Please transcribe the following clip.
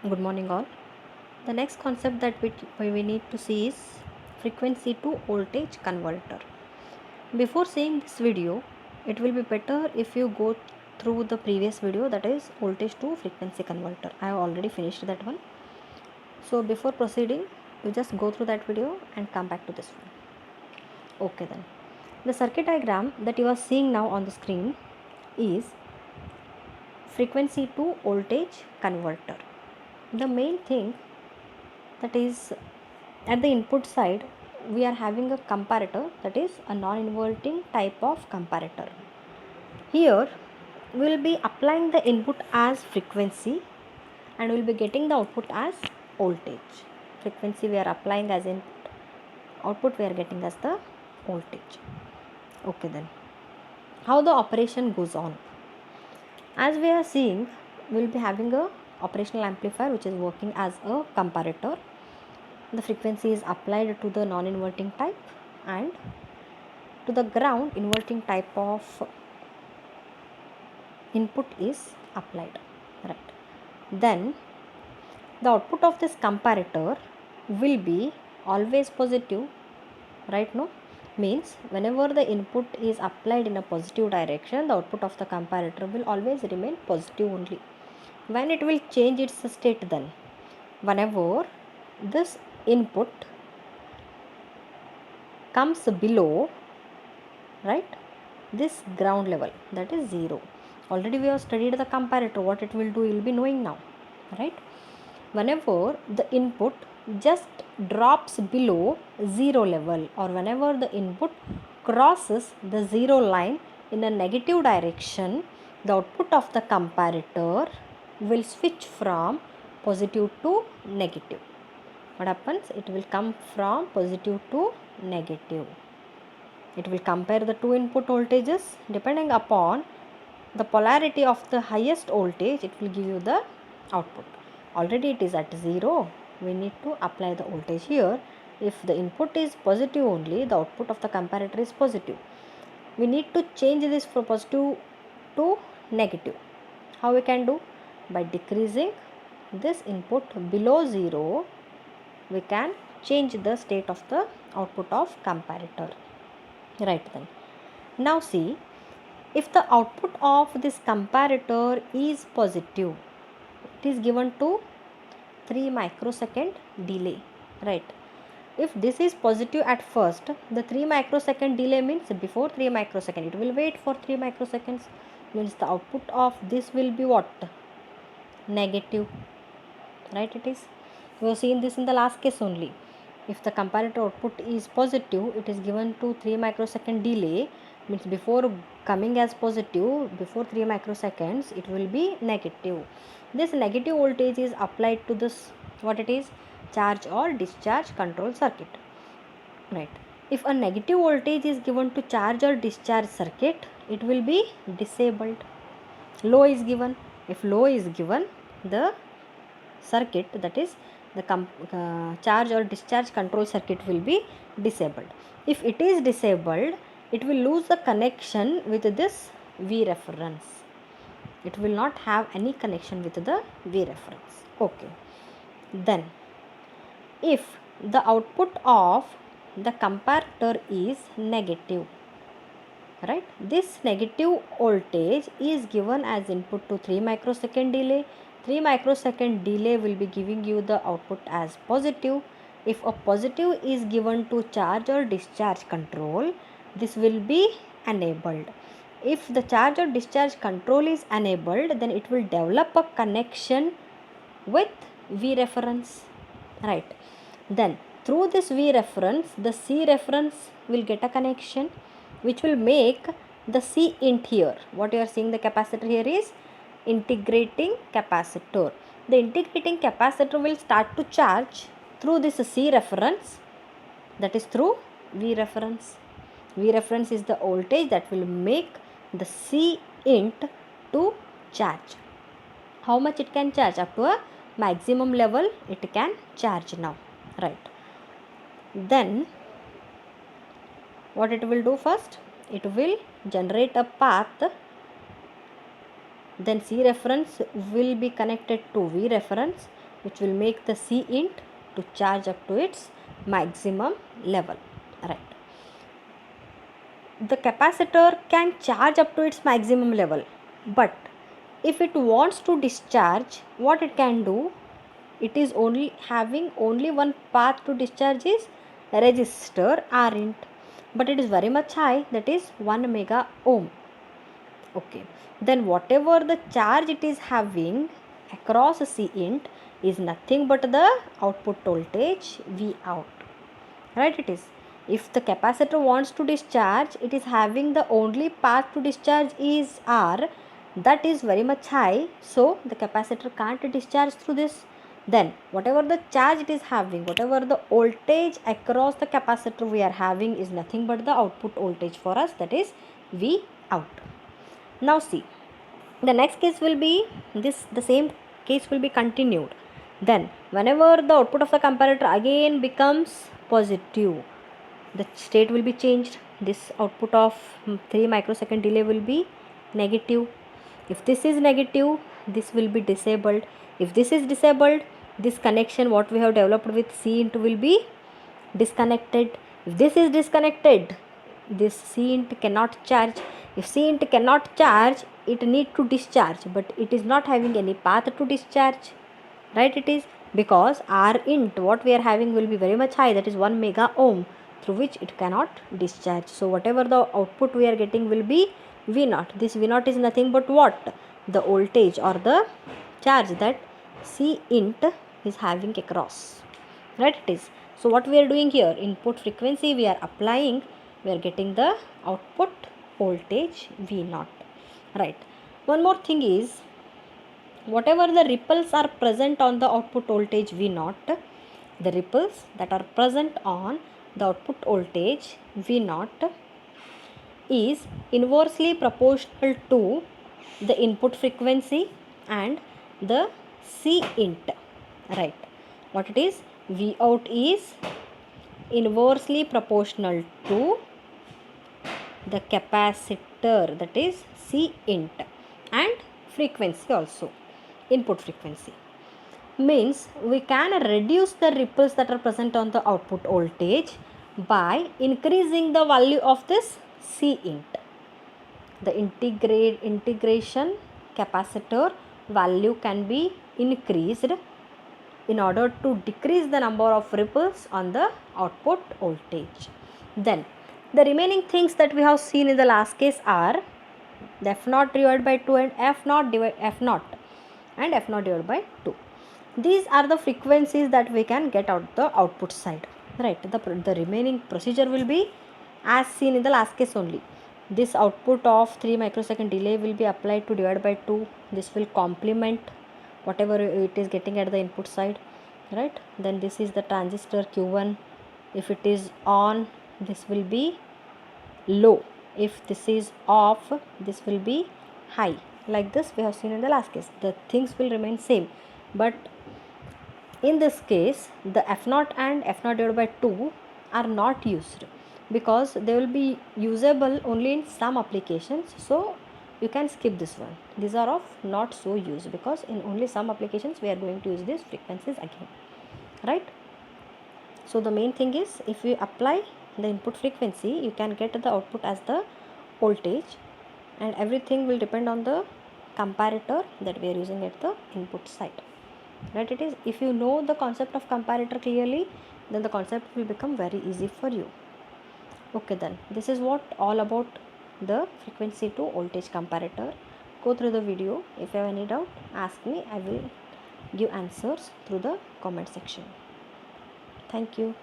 Good morning, all. The next concept that we need to see is frequency to voltage converter. Before seeing this video, it will be better if you go through the previous video, that is voltage to frequency converter. I have already finished that one. So before proceeding, you just go through that video and come back to this one. Okay, then. The circuit diagram that you are seeing now on the screen is frequency to voltage converter. The main thing, that is, at the input side we are having a comparator, that is a non-inverting type of comparator. Here we will be applying the input as frequency and we will be getting the output as voltage. Frequency we are applying as input, output we are getting as the voltage. Okay, then how the operation goes on. As we are seeing, we will be having a operational amplifier which is working as a comparator. The frequency is applied to the non-inverting type and to the ground inverting type of input is applied, right? Then the output of this comparator will be always positive, right? No, means whenever the input is applied in a positive direction, the output of the comparator will always remain positive only. When it will change its state, then whenever this input comes below, right, this ground level, that is 0. Already we have studied the comparator, what it will do you will be knowing now, right? Whenever the input just drops below 0 level, or whenever the input crosses the 0 line in a negative direction, the output of the comparator will switch from positive to negative. What happens? It will come from positive to negative. It will compare the two input voltages. Depending upon the polarity of the highest voltage, it will give you the output. Already it is at 0. We need to apply the voltage here. If the input is positive only, the output of the comparator is positive. We need to change this from positive to negative. How we can do? By decreasing this input below 0, we can change the state of the output of comparator. Right, then. Now see, if the output of this comparator is positive, it is given to 3 microsecond delay, right? If this is positive at first, the 3 microsecond delay means before 3 microsecond, it will wait for 3 microseconds, means the output of this will be what? Negative, right? It is, we have seen this in the last case only. If the comparator output is positive, it is given to 3 microsecond delay, means before coming as positive, before 3 microseconds it will be negative. This negative voltage is applied to this, what it is, charge or discharge control circuit, right? If a negative voltage is given to charge or discharge circuit, it will be disabled. Low is given. If low is given, the circuit, that is the charge or discharge control circuit, will be disabled. If it is disabled, it will lose the connection with this V reference. It will not have any connection with the V reference. Okay. Then if the output of the comparator is negative, right, this negative voltage is given as input to 3 microsecond delay. 3 microsecond delay will be giving you the output as positive. If a positive is given to charge or discharge control, this will be enabled. If the charge or discharge control is enabled, then it will develop a connection with V reference, right? Then through this V reference, the C reference will get a connection which will make the C int here. What you are seeing, the capacitor here is integrating capacitor. The integrating capacitor will start to charge through this C reference, that is through V reference. V reference is the voltage that will make the C int to charge. How much it can charge? Up to a maximum level it can charge now, right? Then what it will do first? It will generate a path, then C reference will be connected to V reference, which will make the C int to charge up to its maximum level, right? The capacitor can charge up to its maximum level, but if it wants to discharge, what it can do, it is only having only one path to discharge is resistor R int, but it is very much high, that is 1 mega ohm. Okay, then whatever the charge it is having across C int is nothing but the output voltage V out, right? It is, if the capacitor wants to discharge, it is having the only path to discharge is R, that is very much high, so the capacitor can't discharge through this. Then whatever the charge it is having, whatever the voltage across the capacitor we are having is nothing but the output voltage for us, that is V out. Now see, the next case will be this, the same case will be continued. Then whenever the output of the comparator again becomes positive, the state will be changed. This output of 3 microsecond delay will be negative. If this is negative, this will be disabled. If this is disabled, this connection what we have developed with C int will be disconnected. If this is disconnected, this C int cannot charge. If C int cannot charge, it need to discharge, but it is not having any path to discharge, right? It is because R int what we are having will be very much high, that is 1 mega ohm, through which it cannot discharge. So whatever the output we are getting will be V naught. This V naught is nothing but what? The voltage or the charge that C int is having across, right? It is. So what we are doing here, input frequency we are applying, we are getting the output voltage V naught, right? One more thing is, whatever the ripples are present on the output voltage V naught, the ripples that are present on the output voltage V naught is inversely proportional to the input frequency and the C int, right? What it is, V out is inversely proportional to the capacitor, that is C int, and frequency also, input frequency. Means we can reduce the ripples that are present on the output voltage by increasing the value of this C int. The integration capacitor value can be increased in order to decrease the number of ripples on the output voltage. Then the remaining things that we have seen in the last case are the F naught divided by 2 and F naught and F naught divided by 2. These are the frequencies that we can get out the output side, right? The remaining procedure will be as seen in the last case only. This output of 3 microsecond delay will be applied to divide by 2. This will complement whatever it is getting at the input side, right? Then this is the transistor Q1. If it is on, this will be low. If this is off, this will be high. Like this we have seen in the last case. The things will remain same, but in this case the F naught and F naught divided by 2 are not used because they will be usable only in some applications, so you can skip this one. These are of not so used because in only some applications we are going to use these frequencies again, right? So the main thing is, if you apply the input frequency, you can get the output as the voltage, and everything will depend on the comparator that we are using at the input side, right? It is, if you know the concept of comparator clearly, then the concept will become very easy for you. Okay, then this is what all about the frequency to voltage comparator. Go through the video. If you have any doubt, ask me. I will give answers through the comment section. Thank you.